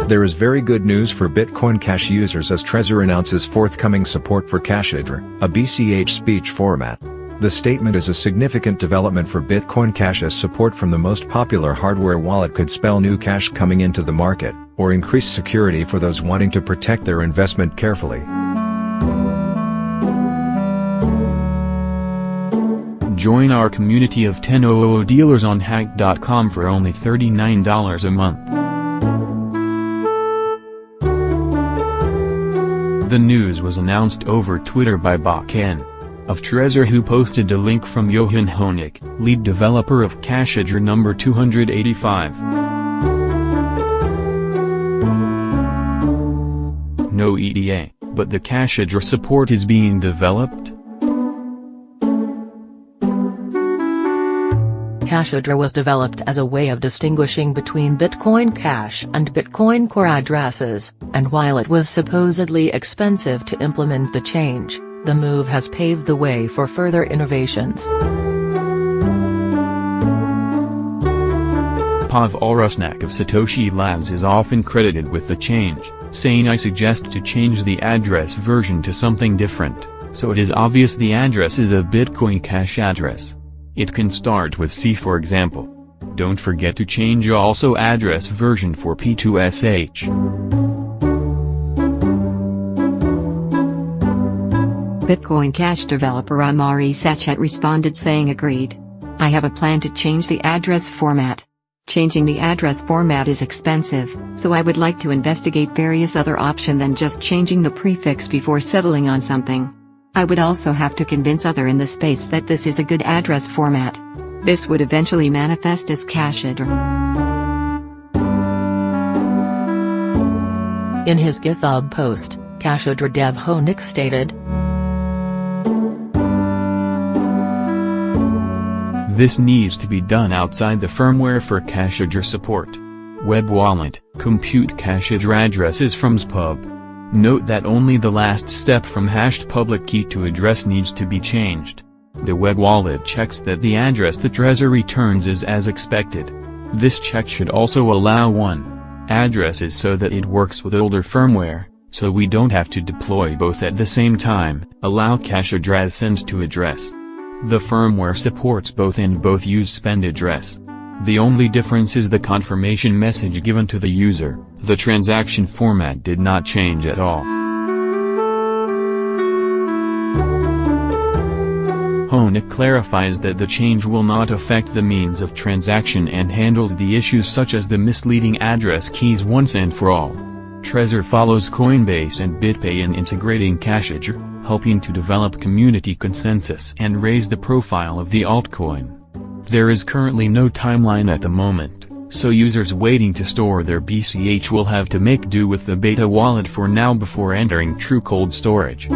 There is very good news for Bitcoin Cash users as Trezor announces forthcoming support for Cashaddr, a BCH speech format. The statement is a significant development for Bitcoin Cash as support from the most popular hardware wallet could spell new cash coming into the market, or increased security for those wanting to protect their investment carefully. Join our community of 1000 dealers on hack.com for only $39 a month. The news was announced over Twitter by Bakken of Trezor, who posted a link from Johan Honig, lead developer of Cashaddr number 285. No EDA, but the Cashaddr support is being developed. Cashaddr was developed as a way of distinguishing between Bitcoin Cash and Bitcoin Core addresses, and while it was supposedly expensive to implement the change, the move has paved the way for further innovations. Pavel Rusnak of Satoshi Labs is often credited with the change, saying, "I suggest to change the address version to something different, so it is obvious the address is a Bitcoin Cash address. It can start with C, for example. Don't forget to change also address version for P2SH. Bitcoin Cash developer Amari Sachet responded saying agreed. I have a plan to change the address format. Changing the address format is expensive, so I would like to investigate various other options than just changing the prefix before settling on something. I would also have to convince others in the space that this is a good address format. This would eventually manifest as Cashaddr." In his GitHub post, Cashaddr dev Honig stated, "This needs to be done outside the firmware for Cashaddr support. Web wallet, compute Cashaddr addresses from spub. Note that only the last step from hashed public key to address needs to be changed. The web wallet checks that the address the Trezor returns is as expected. This check should also allow addresses so that it works with older firmware, so we don't have to deploy both at the same time, allow Cashaddr as send to address. The firmware supports both and both use spend address. The only difference is the confirmation message given to the user. The transaction format did not change at all." Honig clarifies that the change will not affect the means of transaction and handles the issues such as the misleading address keys once and for all. Trezor follows Coinbase and BitPay in integrating Cashaddr, helping to develop community consensus and raise the profile of the altcoin. There is currently no timeline at the moment, so users waiting to store their BCH will have to make do with the beta wallet for now before entering true cold storage.